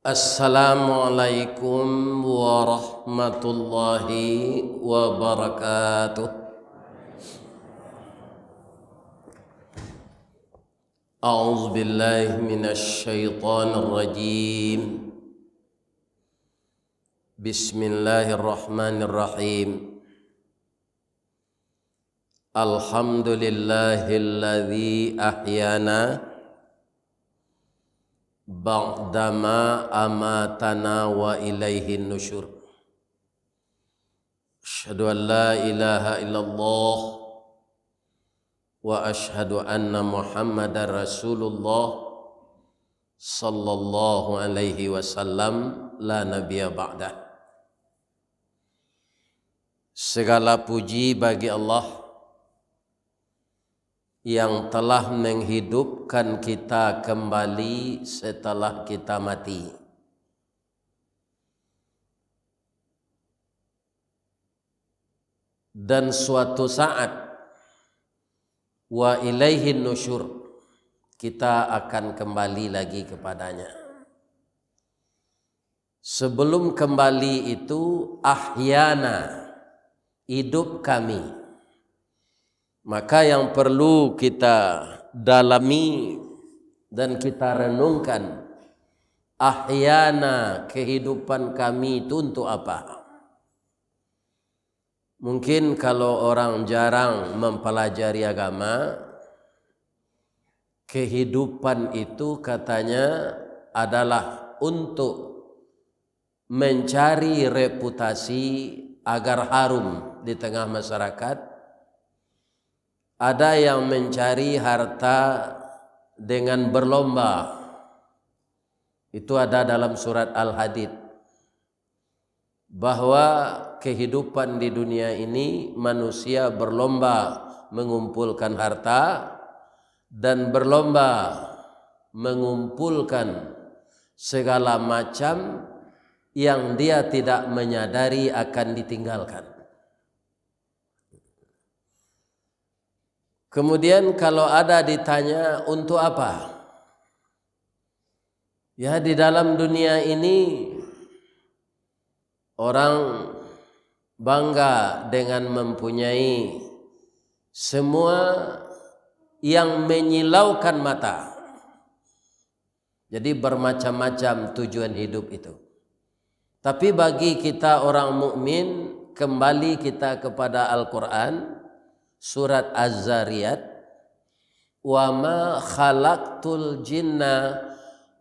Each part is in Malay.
Assalamualaikum warahmatullahi wabarakatuh. A'udzu billahi minasy syaithanir rajim. Bismillahirrahmanirrahim. Alhamdulillahilladzi ahyana ba'dama amatana wa ilaihin nusyur. Asyhadu an la ilaha illallah wa asyhadu anna Muhammadar Rasulullah sallallahu alaihi wasallam la nabiyya ba'dah. Segala puji bagi Allah yang telah menghidupkan kita kembali setelah kita mati. Dan suatu saat wa ilaihin nusyur, kita akan kembali lagi kepadanya. Sebelum kembali itu ahyana, hidup kami. Maka yang perlu kita dalami dan kita renungkan, ahyana, kehidupan kami itu untuk apa? Mungkin kalau orang jarang mempelajari agama, kehidupan itu katanya adalah untuk mencari reputasi agar harum di tengah masyarakat. Ada yang mencari harta dengan berlomba. Itu ada dalam surat Al-Hadid. Bahwa kehidupan di dunia ini manusia berlomba mengumpulkan harta dan berlomba mengumpulkan segala macam yang dia tidak menyadari akan ditinggalkan. Kemudian kalau ada ditanya untuk apa? Ya, di dalam dunia ini orang bangga dengan mempunyai semua yang menyilaukan mata. Jadi bermacam-macam tujuan hidup itu. Tapi bagi kita orang mukmin, kembali kita kepada Al-Quran. Surat Az-Zariyat, wa ma khalaqtul jinna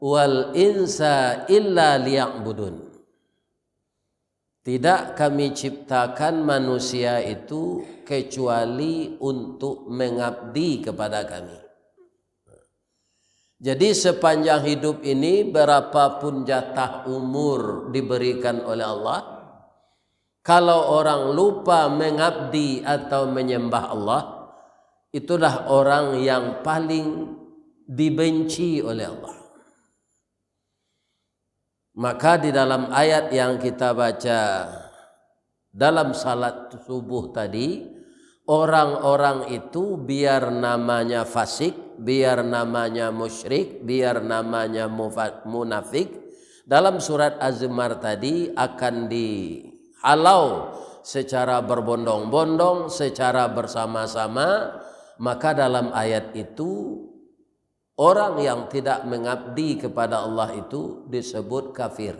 wal insa illa liya'budun. Tidak kami ciptakan manusia itu kecuali untuk mengabdi kepada kami. Jadi sepanjang hidup ini berapapun jatah umur diberikan oleh Allah, kalau orang lupa mengabdi atau menyembah Allah, itulah orang yang paling dibenci oleh Allah. Maka di dalam ayat yang kita baca dalam salat subuh tadi, orang-orang itu biar namanya fasik, biar namanya musyrik, biar namanya munafik, dalam surat Az-Zumar tadi akan dihalau secara berbondong-bondong, secara bersama-sama. Maka dalam ayat itu orang yang tidak mengabdi kepada Allah itu disebut kafir.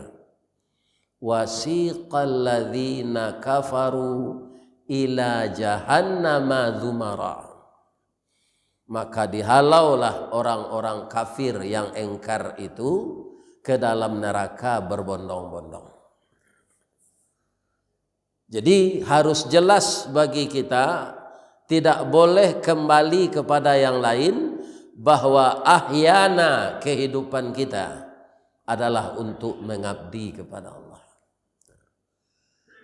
Wasiqal ladzina kafaru ila jahannama dzumara. Maka dihalaulah orang-orang kafir yang engkar itu ke dalam neraka berbondong-bondong. Jadi harus jelas bagi kita, tidak boleh kembali kepada yang lain, bahwa ahyana, kehidupan kita adalah untuk mengabdi kepada Allah.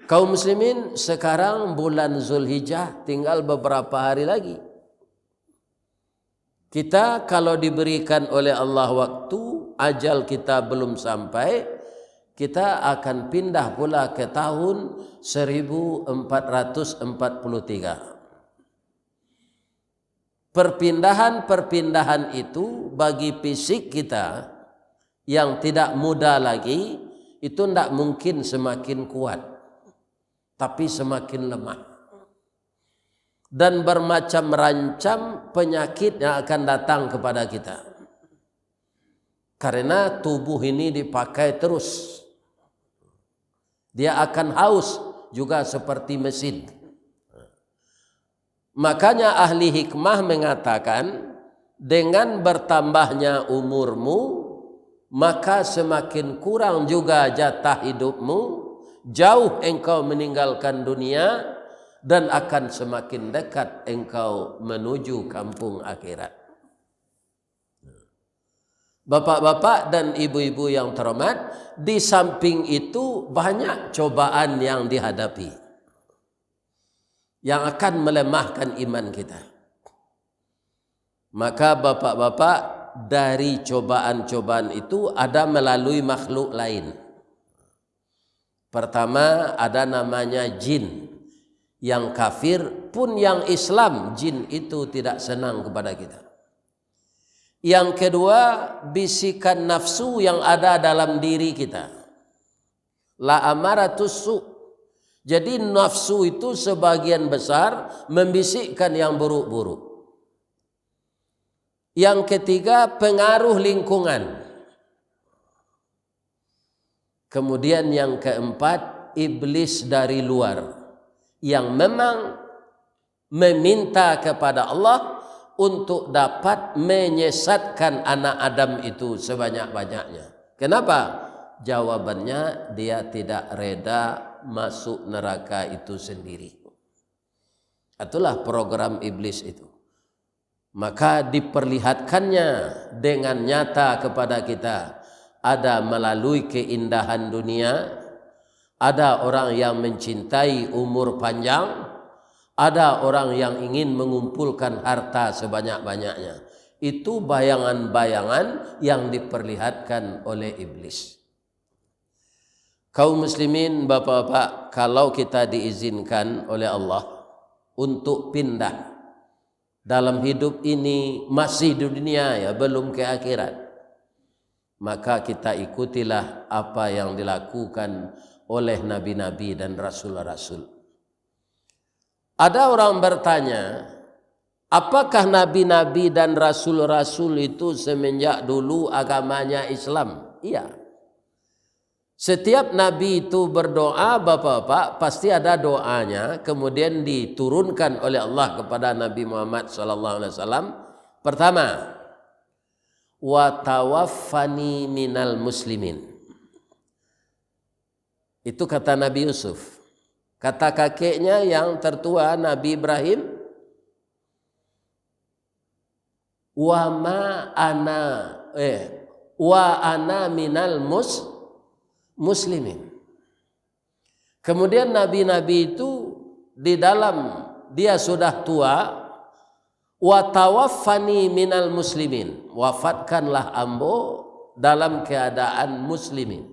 Kaum muslimin, sekarang bulan Zulhijjah tinggal beberapa hari lagi. Kita kalau diberikan oleh Allah waktu, ajal kita belum sampai, kita akan pindah pula ke tahun 1443. Perpindahan-perpindahan itu bagi fisik kita yang tidak muda lagi itu tidak mungkin semakin kuat, tapi semakin lemah. Dan bermacam-macam penyakit yang akan datang kepada kita. Karena tubuh ini dipakai terus. Dia akan haus juga seperti mesin. Makanya ahli hikmah mengatakan, dengan bertambahnya umurmu, maka semakin kurang juga jatah hidupmu, jauh engkau meninggalkan dunia, dan akan semakin dekat engkau menuju kampung akhirat. Bapak-bapak dan ibu-ibu yang terhormat, di samping itu banyak cobaan yang dihadapi, yang akan melemahkan iman kita. Maka bapak-bapak, dari cobaan-cobaan itu ada melalui makhluk lain. Pertama, ada namanya jin. Yang kafir pun yang Islam, jin itu tidak senang kepada kita. Yang kedua, bisikan nafsu yang ada dalam diri kita. La amaratus su. Jadi nafsu itu sebagian besar membisikkan yang buruk-buruk. Yang ketiga, pengaruh lingkungan. Kemudian yang keempat, iblis dari luar yang memang meminta kepada Allah untuk dapat menyesatkan anak Adam itu sebanyak-banyaknya. Kenapa? Jawabannya, dia tidak reda masuk neraka itu sendiri. Itulah program iblis itu. Maka diperlihatkannya dengan nyata kepada kita. Ada melalui keindahan dunia, ada orang yang mencintai umur panjang, ada orang yang ingin mengumpulkan harta sebanyak-banyaknya. Itu bayangan-bayangan yang diperlihatkan oleh iblis. Kaum muslimin, bapak-bapak, kalau kita diizinkan oleh Allah untuk pindah dalam hidup ini, masih di dunia ya, belum ke akhirat, maka kita ikutilah apa yang dilakukan oleh nabi-nabi dan rasul-rasul. Ada orang bertanya, apakah nabi-nabi dan rasul-rasul itu semenjak dulu agamanya Islam? Iya. Setiap nabi itu berdoa, bapak-bapak, pasti ada doanya, kemudian diturunkan oleh Allah kepada Nabi Muhammad SAW. Pertama, wa tawaffani minal muslimin. Itu kata Nabi Yusuf. Kata kakeknya yang tertua, Nabi Ibrahim, wa ana minal muslimin. Kemudian nabi-nabi itu di dalam dia sudah tua, wa tawaffani minal muslimin, wafatkanlah ambo dalam keadaan muslimin,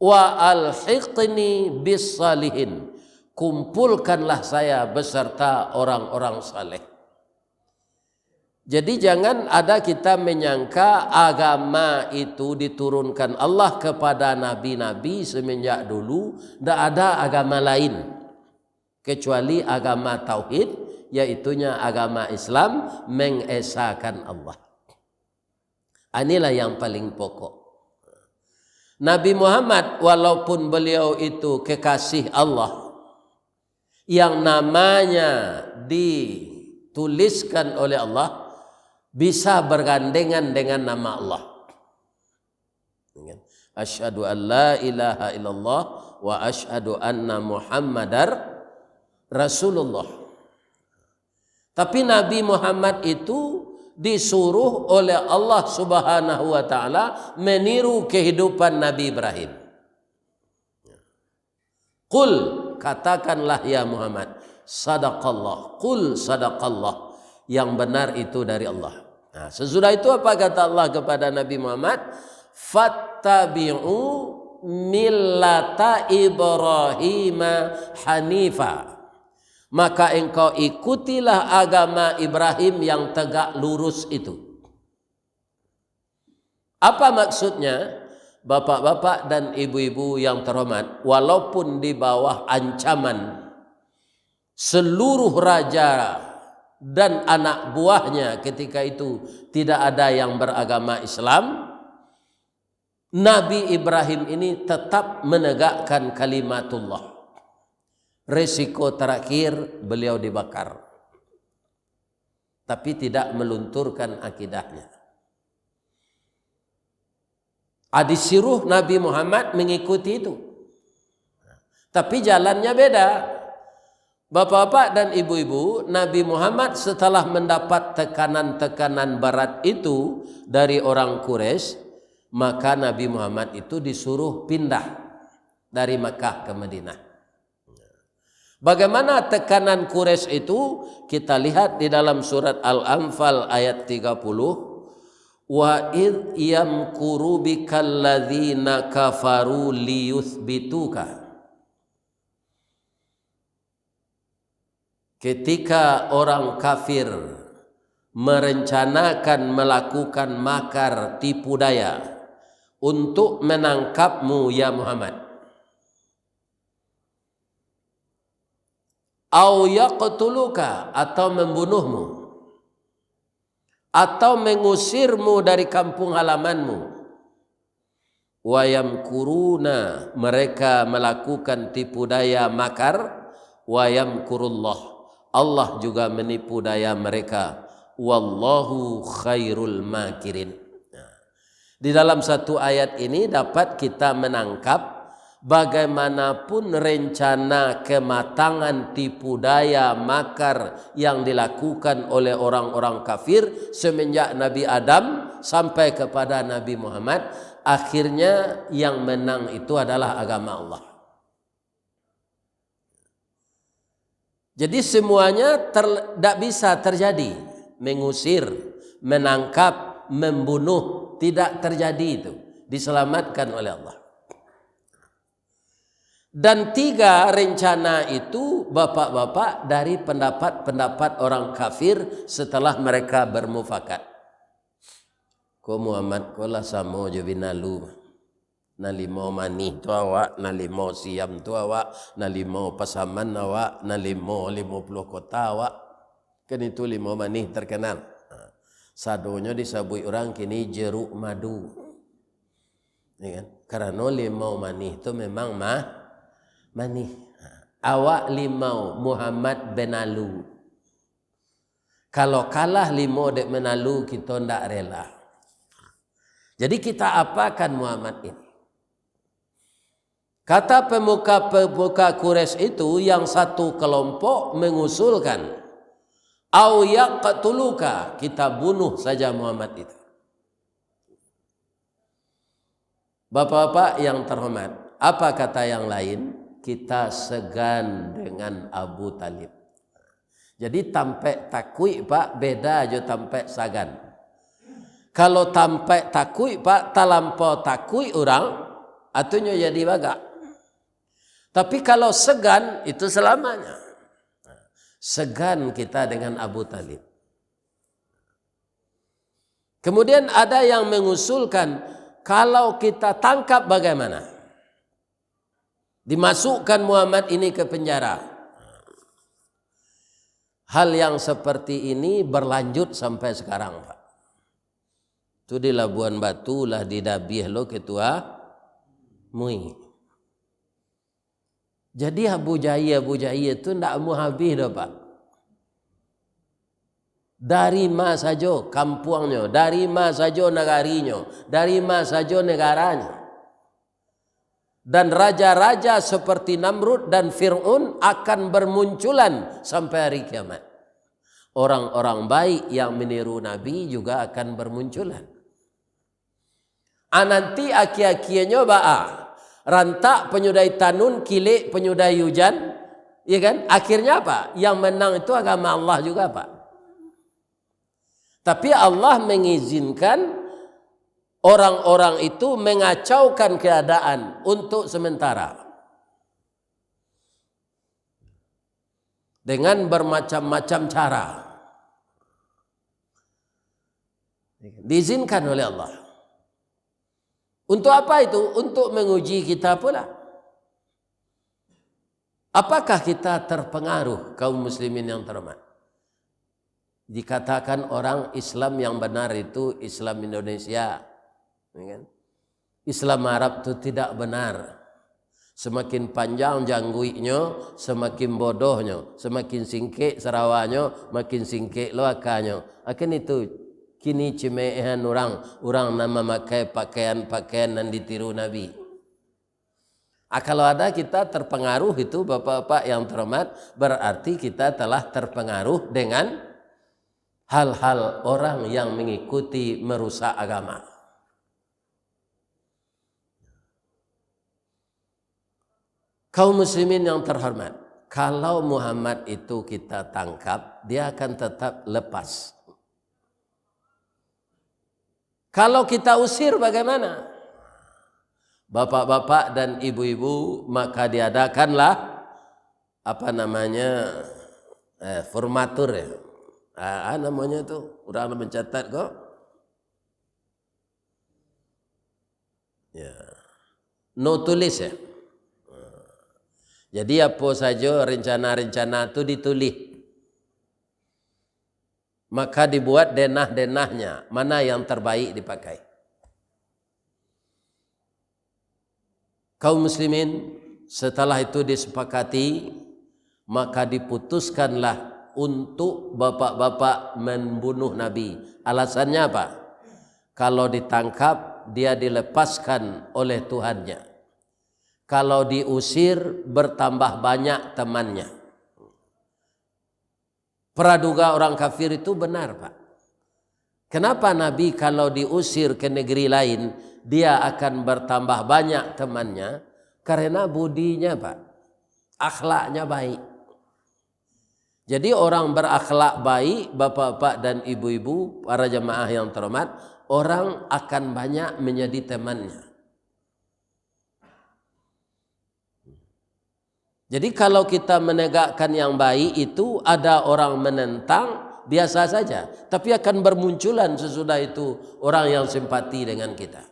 wa alhiqni bis salihin, kumpulkanlah saya beserta orang-orang saleh. Jadi jangan ada kita menyangka agama itu diturunkan Allah kepada nabi-nabi semenjak dulu, tidak ada agama lain kecuali agama tauhid, yaitunya agama Islam, mengesahkan Allah. Inilah yang paling pokok. Nabi Muhammad walaupun beliau itu kekasih Allah yang namanya dituliskan oleh Allah, bisa bergandengan dengan nama Allah. Asyhadu an la ilaha illallah wa asyhadu anna Muhammadar Rasulullah. Tapi Nabi Muhammad itu disuruh oleh Allah Subhanahu wa taala meniru kehidupan Nabi Ibrahim. Qul, katakanlah ya Muhammad, sadaqallah, qul sadaqallah, yang benar itu dari Allah. Nah, sesudah itu apa kata Allah kepada Nabi Muhammad? Fattabi'u millata Ibrahim hanifa. Maka engkau ikutilah agama Ibrahim yang tegak lurus itu. Apa maksudnya? Bapak-bapak dan ibu-ibu yang terhormat, walaupun di bawah ancaman seluruh raja dan anak buahnya ketika itu tidak ada yang beragama Islam, Nabi Ibrahim ini tetap menegakkan kalimatullah. Resiko terakhir beliau dibakar, tapi tidak melunturkan akidahnya. Disuruh Nabi Muhammad mengikuti itu, tapi jalannya beda. Bapak-bapak dan ibu-ibu, Nabi Muhammad setelah mendapat tekanan-tekanan barat itu dari orang Quraisy, maka Nabi Muhammad itu disuruh pindah dari Makkah ke Madinah. Bagaimana tekanan Quraisy itu? Kita lihat di dalam surat Al-Anfal ayat 30. Wa id yamkuru bikal ladzina kafaru liyuthbituka. Ketika orang kafir merencanakan melakukan makar tipu daya untuk menangkapmu ya Muhammad, au yaqtuluka, atau membunuhmu, atau mengusirmu dari kampung halamanmu. Wa yamkuruna, mereka melakukan tipu daya makar. Wa yamkurullah, Allah juga menipu daya mereka. Wallahu khairul makirin. Di dalam satu ayat ini dapat kita menangkap bagaimanapun rencana kematangan tipu daya makar yang dilakukan oleh orang-orang kafir semenjak Nabi Adam sampai kepada Nabi Muhammad, akhirnya yang menang itu adalah agama Allah. Jadi semuanya tidak bisa terjadi. Mengusir, menangkap, membunuh, tidak terjadi itu. Diselamatkan oleh Allah. Dan 3 rencana itu bapak-bapak dari pendapat-pendapat orang kafir setelah mereka bermufakat. Ko Muhammad ko lah samo je binalu. Nalimo manih tu awak, nalimo siam tu awak, nalimo pasaman awak, nalimo 50 kota awak. Kan itu 5 manih terkenal. Sadonya disabui orang kini jeruk madu. Ya kan? Karena 5 manih itu memang manih. Awak 5 Muhammad benalu. Kalau kalah 5 dek menalu, kita ndak rela. Jadi kita apakan Muhammad ini? Kata pemuka-pemuka Quraisy itu, yang satu kelompok mengusulkan, au yaqtuluka, kita bunuh saja Muhammad itu. Bapak-bapak yang terhormat, apa kata yang lain? Kita segan dengan Abu Talib. Jadi tampe takui pak, beda aja tampe sagan. Kalau tampe takui pak, talampau takui orang, atunya jadi baga. Tapi kalau segan itu selamanya. Segan kita dengan Abu Talib. Kemudian ada yang mengusulkan, kalau kita tangkap bagaimana? Dimasukkan Muhammad ini ke penjara. Hal yang seperti ini berlanjut sampai sekarang, Pak. Itu di Labuan Batu lah di Dabiah lo ketua MUI. Jadi Abu Jahiyah itu tidak mau habis dah Pak. Dari mana saja kampungnya, dari mana saja negarinya, dari mana saja negaranya. Dan raja-raja seperti Namrud dan Fir'aun akan bermunculan sampai hari kiamat. Orang-orang baik yang meniru Nabi juga akan bermunculan. Nanti aki-akinya ba'a. Rantak penyudai tanun, kilik penyudai hujan, ya kan? Akhirnya apa? Yang menang itu agama Allah juga, Pak. Tapi Allah mengizinkan orang-orang itu mengacaukan keadaan untuk sementara. Dengan bermacam-macam cara. Diizinkan oleh Allah. Untuk apa itu? Untuk menguji kita pula. Apakah kita terpengaruh, kaum muslimin yang terhormat? Dikatakan orang Islam yang benar itu Islam Indonesia. Islam Arab itu tidak benar. Semakin panjang jangguiknya, semakin bodohnya. Semakin singkik Sarawaknya, makin singkik loakanya. Akan itu kini cemehan orang nama memakai pakaian-pakaian yang ditiru Nabi. Kalau ada kita terpengaruh itu bapak-bapak yang terhormat, berarti kita telah terpengaruh dengan hal-hal orang yang mengikuti merusak agama. Kaum muslimin yang terhormat, kalau Muhammad itu kita tangkap, dia akan tetap lepas. Kalau kita usir bagaimana? Bapak-bapak dan ibu-ibu, maka diadakanlah formatur ya. Namanya itu, orang mencatat kok. Ya. No tulis ya. Jadi apa saja rencana-rencana itu ditulis. Maka dibuat denah-denahnya, mana yang terbaik dipakai. Kaum muslimin setelah itu disepakati, maka diputuskanlah untuk bapak-bapak membunuh Nabi. Alasannya apa? Kalau ditangkap, dia dilepaskan oleh Tuhannya. Kalau diusir, bertambah banyak temannya. Praduga orang kafir itu benar, Pak. Kenapa Nabi kalau diusir ke negeri lain, dia akan bertambah banyak temannya? Karena budinya, Pak. Akhlaknya baik. Jadi orang berakhlak baik, bapak-bapak dan ibu-ibu, para jemaah yang terhormat, orang akan banyak menjadi temannya. Jadi kalau kita menegakkan yang baik itu, ada orang menentang, biasa saja. Tapi akan bermunculan sesudah itu orang yang simpati dengan kita.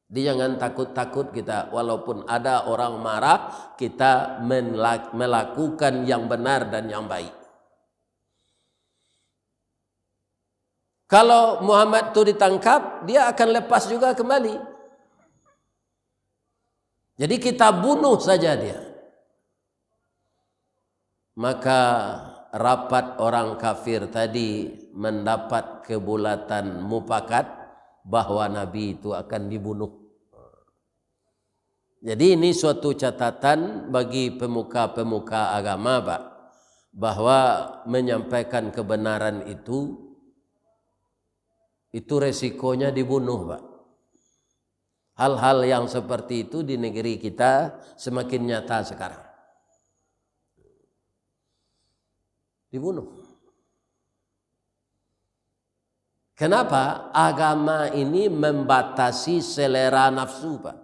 Jadi jangan takut-takut kita, walaupun ada orang marah, kita melakukan yang benar dan yang baik. Kalau Muhammad itu ditangkap, dia akan lepas juga kembali. Jadi kita bunuh saja dia. Maka rapat orang kafir tadi mendapat kebulatan mufakat bahwa Nabi itu akan dibunuh. Jadi ini suatu catatan bagi pemuka-pemuka agama, Pak, bahwa menyampaikan kebenaran itu resikonya dibunuh, Pak. Hal-hal yang seperti itu di negeri kita semakin nyata sekarang. Dibunuh. Kenapa? Agama ini membatasi selera nafsu, Pak.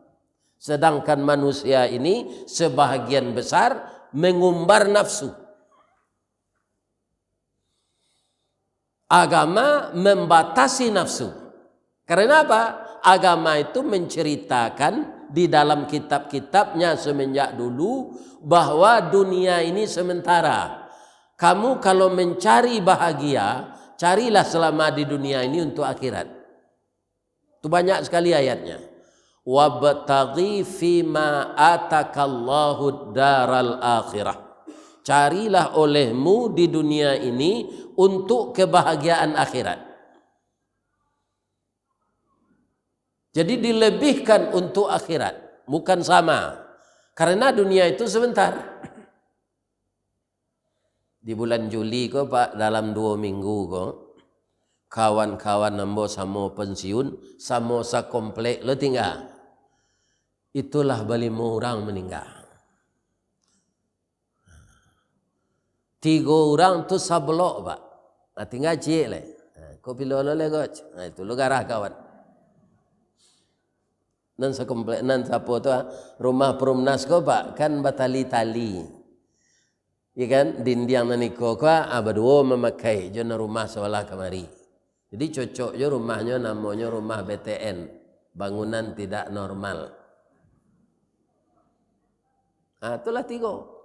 Sedangkan manusia ini sebahagian besar mengumbar nafsu. Agama membatasi nafsu. Karena apa? Agama itu menceritakan di dalam kitab-kitabnya semenjak dulu bahwa dunia ini sementara. Kamu kalau mencari bahagia, carilah selama di dunia ini untuk akhirat. Itu banyak sekali ayatnya. Wabtaghi fima atakallahu daral akhirah. Carilah olehmu di dunia ini untuk kebahagiaan akhirat. Jadi dilebihkan untuk akhirat, bukan sama. Karena dunia itu sebentar. Di bulan Juli kok, Pak, dalam 2 minggu kok, kawan-kawan nambo samo pensiun, samosa komplek lo tinggal. Itulah balimu orang meninggal. 3 orang tu sablok, Pak. Nah, tinggal cik le. Kau pilih lo le kok. Nah, itu lo garah kawan. Nan sekomplek nan sapo tu rumah perumnas ko, Pak, kan batali-tali. Ya kan, dindiang naniko ko berdua memakai jona rumah sebelah kemari. Jadi cocok je rumahnya namanya rumah BTN. bangunan tidak normal. Itulah 3.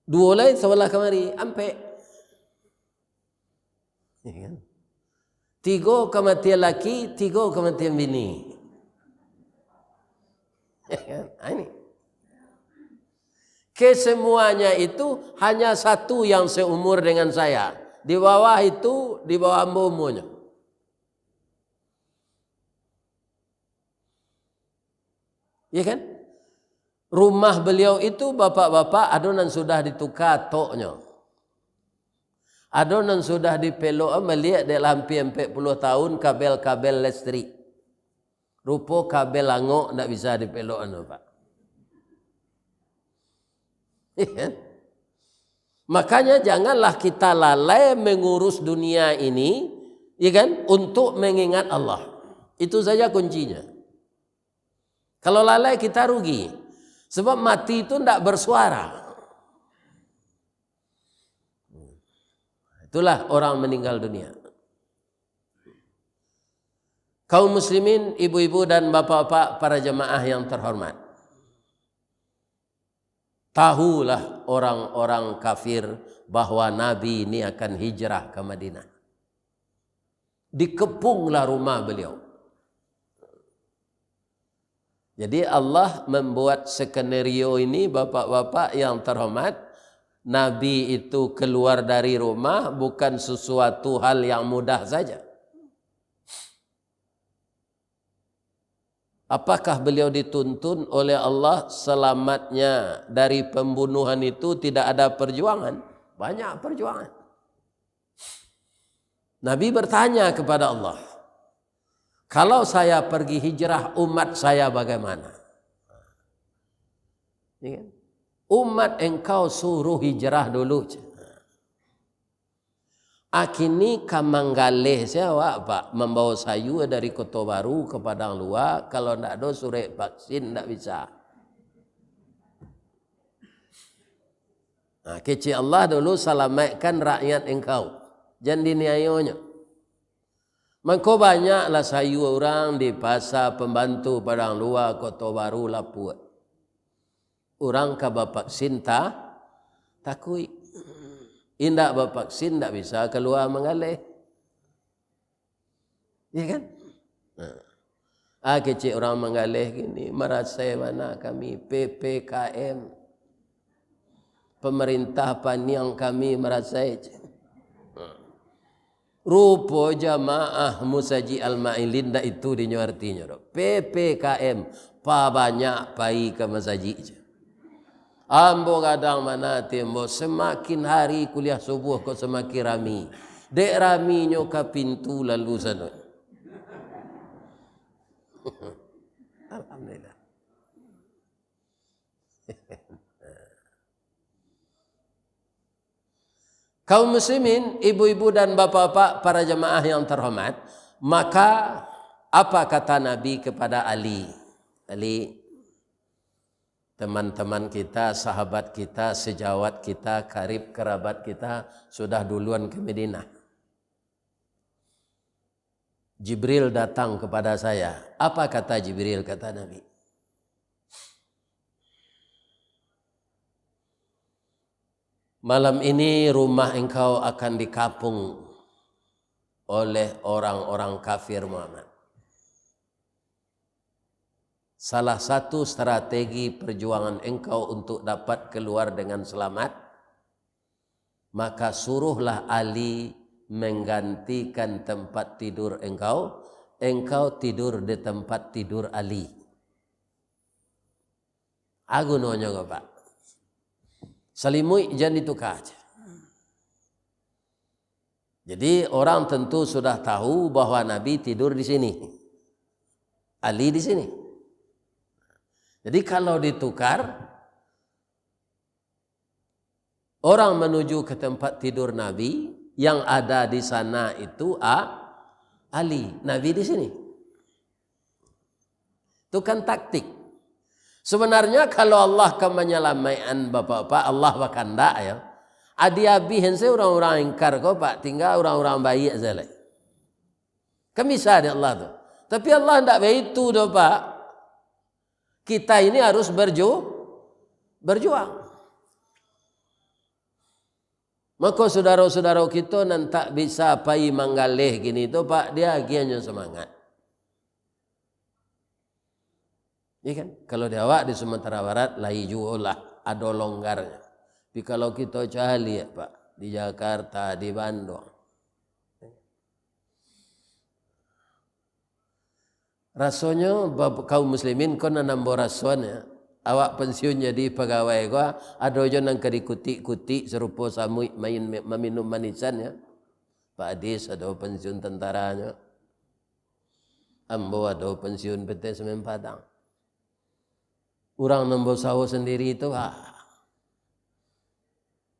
2 lain sebelah kemari, ampe. 3 kematian laki, 3 kematian bini. Ini. Kesemuanya itu hanya 1 yang seumur dengan saya. Di bawah itu, di bawah umurnya. Ya kan? Rumah beliau itu bapak-bapak adonan sudah ditukar toknya. Adonan sudah dipelok melihat dalam hampir 40 tahun kabel-kabel listrik. Rupa kabel langok tidak bisa dipelok Pak. Ya kan? Makanya janganlah kita lalai mengurus dunia ini, ya kan, untuk mengingat Allah. Itu saja kuncinya. Kalau lalai kita rugi. Sebab mati itu tidak bersuara. Itulah orang meninggal dunia. Kaum muslimin, ibu-ibu dan bapak-bapak, para jemaah yang terhormat. Tahulah orang-orang kafir bahwa Nabi ini akan hijrah ke Madinah. Dikepunglah rumah beliau. Jadi Allah membuat skenario ini, bapak-bapak yang terhormat. Nabi itu keluar dari rumah bukan sesuatu hal yang mudah saja. Apakah beliau dituntun oleh Allah selamatnya dari pembunuhan itu tidak ada perjuangan? Banyak perjuangan. Nabi bertanya kepada Allah, kalau saya pergi hijrah, umat saya bagaimana? Umat engkau suruh hijrah dulu. Akini kamanggaleh siapa Pak membawa sayur dari Kota Baru ke Padang Luar, kalau tidak ada surat vaksin tidak bisa. Kecil Allah dulu selamatkan rakyat engkau, jangan diniayonya. Maka banyaklah sayur orang di pasar pembantu Padang Luar Kota Baru Lapua. Orang ke vaksin takui. Indak bervaksin tidak bisa keluar mengalih. Ya kan? Kecil orang mengalih gini, merasa mana kami PPKM. Pemerintah paniang kami merasa rupa jamaah musaji al-ma'ilin dah itu dinyartinya. PPKM, pa banyak pai ke masaji. Ambo kadang mana tembo semakin hari kuliah subuh kau semakin rami. Dek raminya ke pintu lalu sana. Alhamdulillah. Kaum muslimin, ibu-ibu dan bapak-bapak, para jemaah yang terhormat, maka apa kata Nabi kepada Ali? Ali, teman-teman kita, sahabat kita, sejawat kita, karib kerabat kita sudah duluan ke Madinah. Jibril datang kepada saya. Apa kata Jibril? Kata Nabi, malam ini rumah engkau akan dikapung oleh orang-orang kafir Muhammad. Salah satu strategi perjuangan engkau untuk dapat keluar dengan selamat, maka suruhlah Ali menggantikan tempat tidur engkau. Engkau tidur di tempat tidur Ali. Aku nanya Pak, selimut jangan ditukar. Jadi orang tentu sudah tahu bahwa Nabi tidur di sini, Ali di sini. Jadi kalau ditukar, orang menuju ke tempat tidur Nabi, yang ada di sana itu Ali, Nabi di sini. Itu kan taktik. Sebenarnya kalau Allah akan menyelamatkan bapak-bapak, Allah bahkan tak ya. Adi abi hense orang-orang ingkar kau Pak, tinggal orang-orang baik saja. Kan bisa ada Allah tuh. Tapi Allah tidak begitu doh Pak. Kita ini harus berjuang. Maka saudara-saudara kita nan tak bisa pai manggaleh gini itu Pak, dia agiannya semangat. Iya kan? Kalau di awak di Sumatera Barat lai juolah ada longgarnya. Tapi kalau kita cari ya Pak, di Jakarta, di Bandung, rasanya kaum muslimin kena nambah rasanya. Awak pensiun jadi pegawai gua, ada aja nang kedikuti-kuti serupa samui main meminum manisan ya. Pak Adis ada pensiun tentaranya. Ambo ada pensiun PT Semen Padang. Orang nambah sahur sendiri itu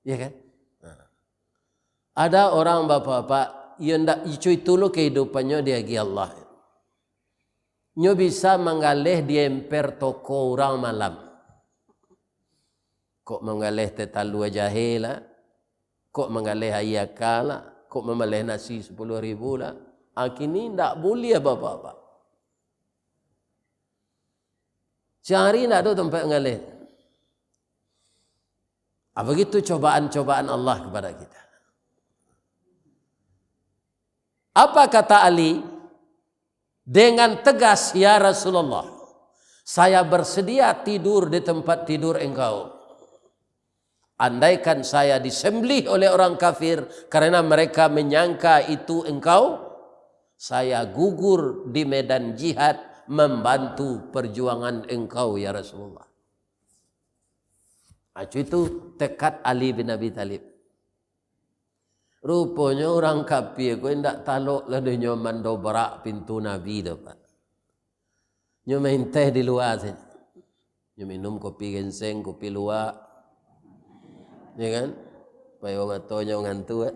ya kan? Ada orang bapak-bapak yang ndak icu itu lo kehidupannya dia gi Allah. Nyo bisa menggalih di emper toko orang malam. Kok menggalih tetalu jahe lah. Kok menggalih ayaka lah. Kok memelih nasi 10.000 lah. Kini tidak boleh apa-apa. Sehari tidak ada tempat mengalih. Begitu cobaan-cobaan Allah kepada kita. Apa kata Ali? Dengan tegas, ya Rasulullah, saya bersedia tidur di tempat tidur engkau. Andaikan saya disembelih oleh orang kafir karena mereka menyangka itu engkau, saya gugur di medan jihad membantu perjuangan engkau ya Rasulullah. Itu tekad Ali bin Abi Thalib. Rupanya orang kafir kau tidak taluk lalu nyoman dobrak pintu Nabi dapat. Nyomain teh di luar saja. Nyominum kopi ginseng, kopi luar. Ya kan? Supaya orang atunya orang tua.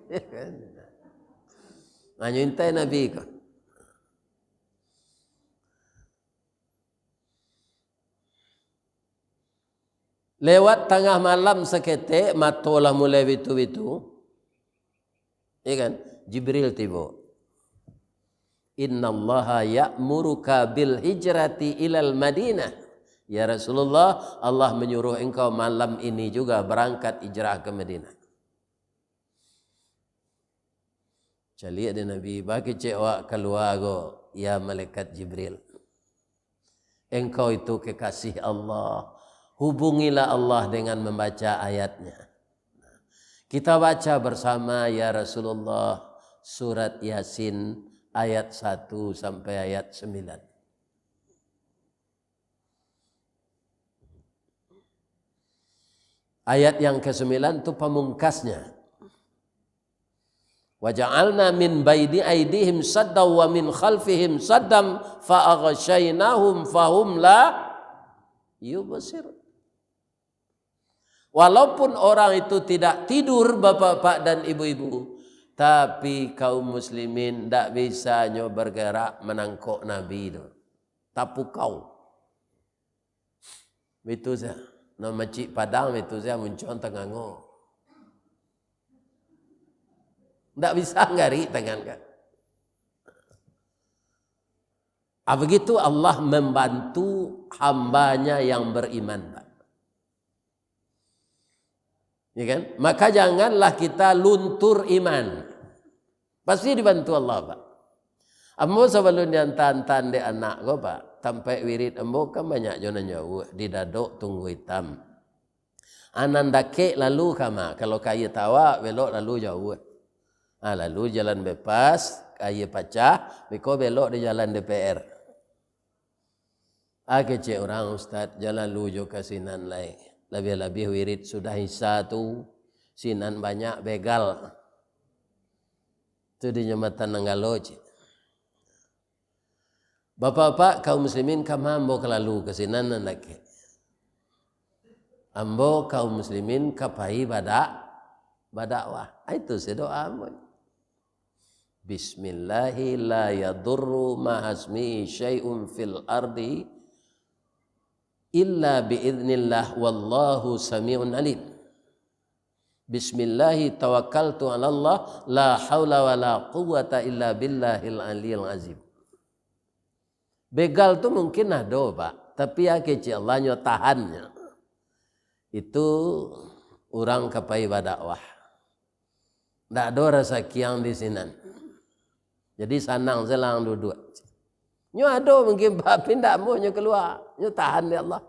Ya kan? Nyomain teh Nabi kau. Lewat tengah malam seketik matolah mulai bitu-bitu. Ya kan? Jibril tiba. Innallaha ya'muruka bil hijrati ilal Madinah. Ya Rasulullah, Allah menyuruh engkau malam ini juga berangkat hijrah ke Madinah. Cali ada Nabi bagi cewak keluar go, ya malaikat Jibril. Engkau itu kekasih Allah. Hubungilah Allah dengan membaca ayatnya. Kita baca bersama ya Rasulullah surat Yasin ayat 1 sampai ayat 9. Ayat yang ke-9 itu pamungkasnya. Wa ja'alna min baini aydihim saddan wa min khalfihim saddam fa aghshaynahum fahum la yubsirun. Walaupun orang itu tidak tidur bapak-bapak dan ibu-ibu, tapi kaum muslimin tidak bisa bergerak menangkok Nabi itu. Tapu kau. Itu saja. Nama Cik Padang itu saja muncul tengah ngo. Tidak bisa ngari tangan kan. Begitu Allah membantu hambanya yang beriman, Pak. Ya kan? Maka janganlah kita luntur iman. Pasti dibantu Allah, Pak. Ambo sebelum diantan de anak ko, Pak, sampai wirid ambo kan banyak jona nyawa di dadok tunggu hitam. Anandake lalu kama, kalau kaya tawa belok lalu jauh. Lalu jalan bebas, kaya pacah, beko belok di jalan DPR. Kecik orang Ustaz, jalan lujo ke sinan lain. Lebih-lebih wirid sudah hisa tu, sinan banyak begal. Itu di Jembatan Nanggaloci. Bapak-bapak kaum muslimin kama ambo kelalu ke sinan nandake. Ambo kaum muslimin kapai badakwah. Itu sedoa ambo. Bismillahi la yadurru mahasmi syai'un fil ardi illa biiznillah wallahu sami'un alim. Bismillahi tawakkaltu 'ala Allah la haula wala quwwata illa billahil aliyil azim. Begal tu mungkin ada Pak, tapi ya kecil Allahnya tahannya. Itu orang kapai dakwah. Tak ada rasa kiang di sini. Jadi sanang selang duduk. Nyo ada mungkin Pak pindah mau nyo keluar. Nyo tahan ya Allah.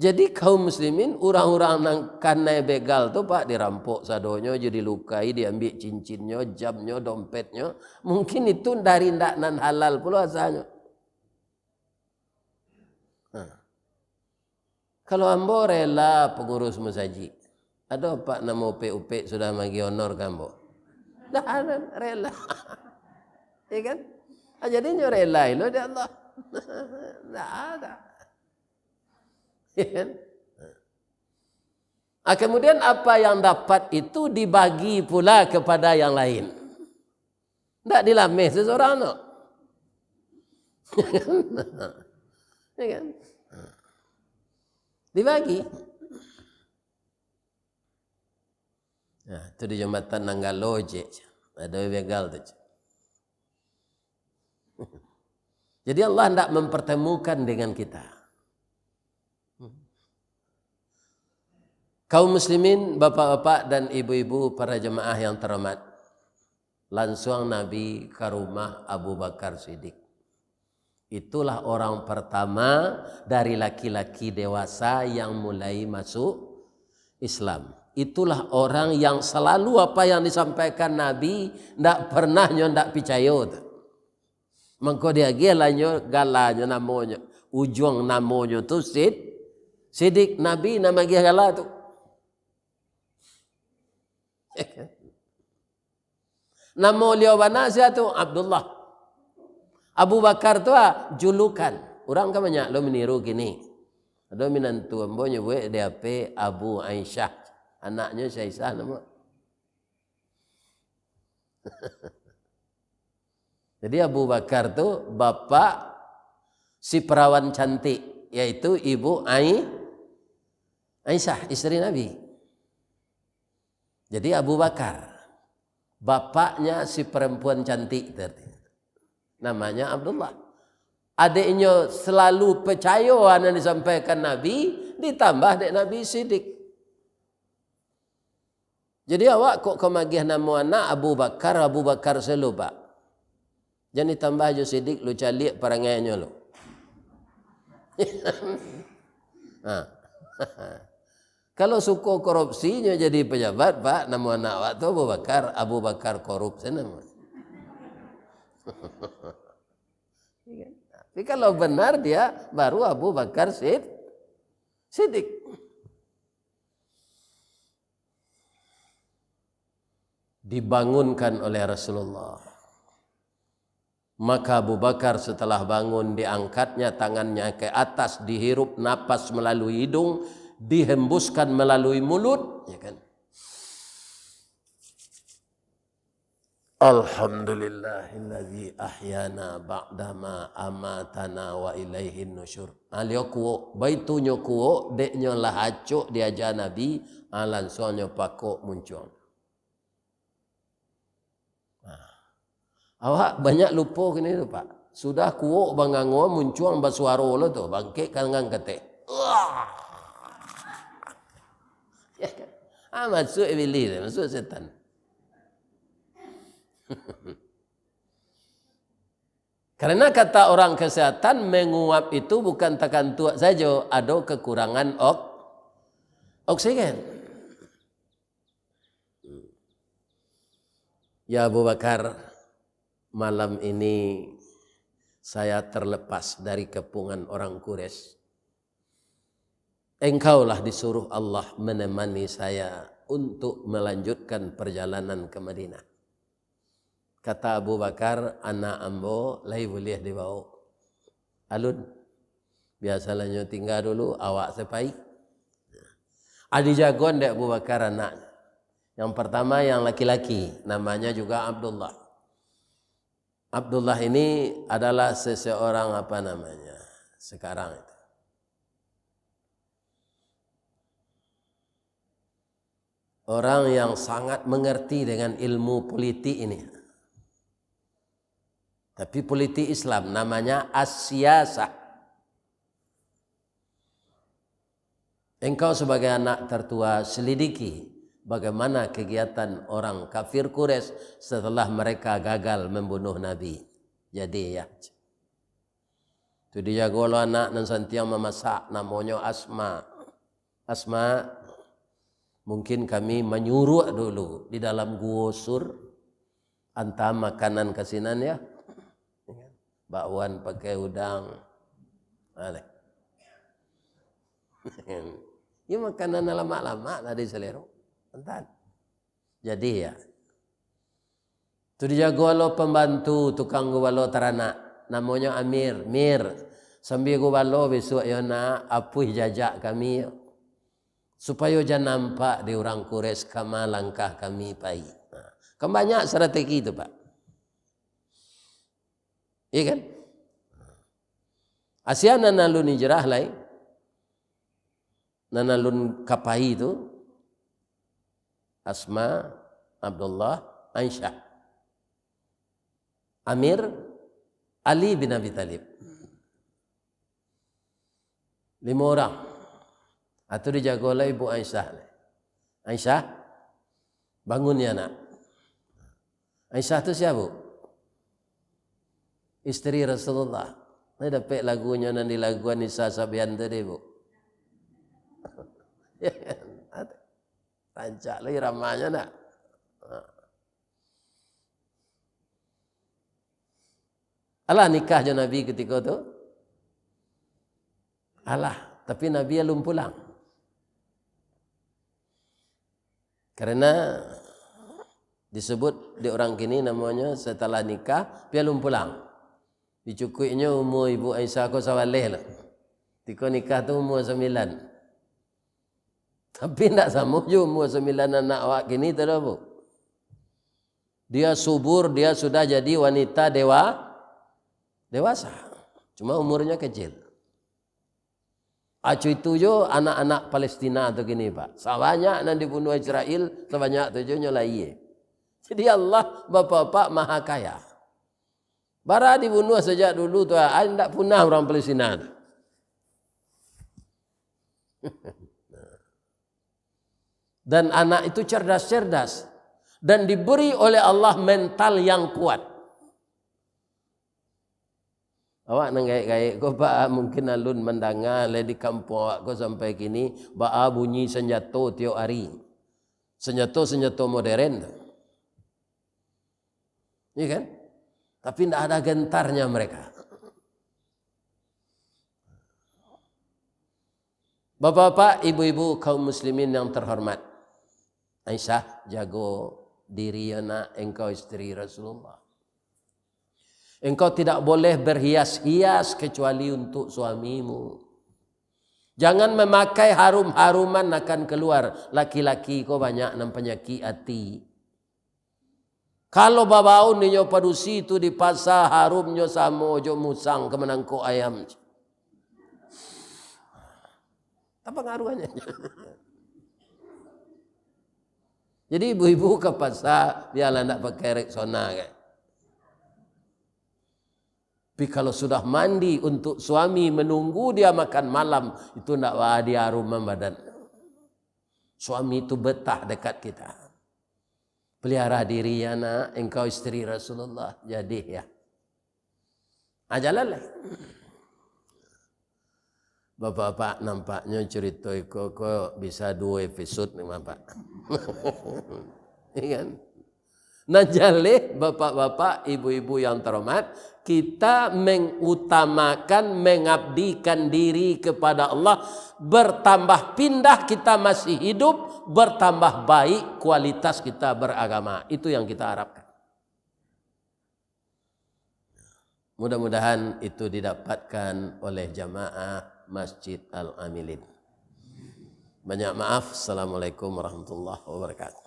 Jadi kaum muslimin orang-orang nang kanai begal tu Pak dirampok sadonyo, jadi lukai, diambil cincinnya, jamnya, dompetnya. Mungkin itu dari ndak nan halal pula asalnya. Kalau ambo rela pengurus masjid, ada Pak nama UP sudah bagi honor kambo. Dah ada rela. Ya kan? Jadi nyo rela lo di Allah. Dah ada. Kemudian apa yang dapat itu dibagi pula kepada yang lain. Tidak dilameh seseorang no. Ya kan? Dibagi. Nah, itu di jembatan Nanggaloje ada begal tu. Jadi Allah tidak mempertemukan dengan kita. Kaum muslimin, bapak-bapak dan ibu-ibu para jemaah yang terhormat, langsung Nabi ke rumah Abu Bakar Siddiq. Itulah orang pertama dari laki-laki dewasa yang mulai masuk Islam. Itulah orang yang selalu apa yang disampaikan Nabi ndak pernah ndak percaya. Mengko dia gelanyo galanya namanya, ujung namanya tu Siddiq. Nabi nama dia gala tu. Nama beliau banasya tu Abdullah. Abu Bakar tu julukan. Orang kan banyak lo meniru gini. Ada minantu ambo nyebut dia pe Abu Aisyah. Anaknya Aisyah nama. Jadi Abu Bakar tu bapak si perawan cantik, yaitu Ibu Aisyah, istri Nabi. Jadi Abu Bakar, bapaknya si perempuan cantik tadi, namanya Abdullah. Adiknya selalu percaya yang disampaikan Nabi, ditambah adik Nabi Siddiq. Jadi awak kok kemagih nama anak Abu Bakar selalu Pak. Jangan ditambah aja Siddiq, lu calik perangainya lu. Kalau suku korupsinya jadi pejabat Pak, nama anak awak tu Abu Bakar korupsi nama. Tapi kalau benar dia baru Abu Bakar Siddiq. Dibangunkan oleh Rasulullah. Maka Abu Bakar setelah bangun diangkatnya tangannya ke atas, dihirup napas melalui hidung, dihembuskan melalui mulut, ya kan? Alhamdulillahilladzi ahyana ba'dama amatana wa ilaihin nusyur. Alio kuo baitunya kuo deknya lah acuk diajar Nabi alan soalnya pakok muncul. Awak banyak lupa gini tu Pak. Sudah kuo bangango muncul basuaro lo tu bangkit kangang kate. Ya kan? Masuk iblis, masuk setan. Karena kata orang kesehatan menguap itu bukan tekan tua saja, ada kekurangan oksigen. Ya Abu Bakar, malam ini saya terlepas dari kepungan orang Quraisy. Engkaulah disuruh Allah menemani saya untuk melanjutkan perjalanan ke Madinah. Kata Abu Bakar, anak ambo lai boleh dibawa. Alun, biasalahnya tinggal dulu, awak sepai. Adi jagoan dek Abu Bakar anak. Yang pertama yang laki-laki, namanya juga Abdullah. Abdullah ini adalah seseorang apa namanya sekarang itu. orang yang sangat mengerti dengan ilmu politik ini. Tapi politik Islam namanya as-siyasah. Engkau sebagai anak tertua selidiki bagaimana kegiatan orang kafir Quraisy setelah mereka gagal membunuh Nabi. Jadi ya, itu dia golo anak dan santiang memasak namanya Asma. Asma, mungkin kami menyuruh dulu di dalam gua sur anta makanan kasinan ya. Bakwan pakai udang. Ada. Ya makanan lama-lama tadi selero. Entar. Jadi ya. Itu dijago lo pembantu tukang gubalo teranak. Namanya Amir. Mir. Sambil gubalo besok ya nak apuih jajak kami. Supaya jangan nampak di orang Quraisy kama langkah kami pai. Kan banyak strategi itu Pak. Iya kan? Asiana nalun hijrah lain. Nanalun kapai itu Asma, Abdullah, Aisyah, Amir, Ali bin Abi Thalib. 5 orang. Atau dijaga oleh Ibu Aisyah. Aisyah, bangun ya nak. Aisyah itu siapa? Istri Rasulullah. Ini dapat lagunya nanti laguan Nisa Sabian tadi Bu. Rancak lagi ramanya nak. Allah nikah je Nabi ketika tu. Allah, tapi Nabi belum pulang. Karena disebut di orang kini namanya setelah nikah dia belum pulang. Dicukupnya umur Ibu Aisyah ko sawaleh lah. Ketika nikah tu umur 9. Tapi tidak sama je umur 9 anak awak kini tak ada apa. Dia subur, dia sudah jadi wanita dewasa. Cuma umurnya kecil. Acu itu jo anak-anak Palestina tu gini Pak. Sebanyak yang dibunuh Israel, sebanyak tu jo nyolai. Jadi Allah Bapa Maha Kaya. Bara dibunuh sejak dulu tu, tidak punah orang Palestina tu. Dan anak itu cerdas-cerdas dan diberi oleh Allah mental yang kuat. Awak nenggaik-gaik ko Pak mungkin alun mendengar le di kampung awak ko sampai kini ba bunyi senjata tiap hari. Senjata modern. Iya kan? Tapi tidak ada gentarnya mereka. Bapak-bapak, ibu-ibu kaum muslimin yang terhormat. Aisyah, jago diri anak engkau istri Rasulullah. Engkau tidak boleh berhias-hias kecuali untuk suamimu. Jangan memakai harum-haruman akan keluar. Laki-laki kau banyak nam penyakit hati. Kalau babaun ninyo padusi itu di pasar harumnya sama jo musang kemenangko ayam. Apa pengaruhnya? Jadi ibu-ibu ke pasar biarlah nak pakai Rexona kan. Tapi kalau sudah mandi untuk suami menunggu dia makan malam itu nak wadi harum badan. Suami itu betah dekat kita. Pelihara diri ya nak, engkau istri Rasulullah. Jadi ya. Ajalah. Bapak-bapak nampaknya cerita kok bisa 2 episode nih Bapak. Iya kan? Nah jalih bapak-bapak, ibu-ibu yang terhormat, kita mengutamakan, mengabdikan diri kepada Allah. Bertambah pindah kita masih hidup, bertambah baik kualitas kita beragama. Itu yang kita harapkan. Mudah-mudahan itu didapatkan oleh jamaah Masjid Al-Amilin. Banyak maaf. Assalamualaikum warahmatullahi wabarakatuh.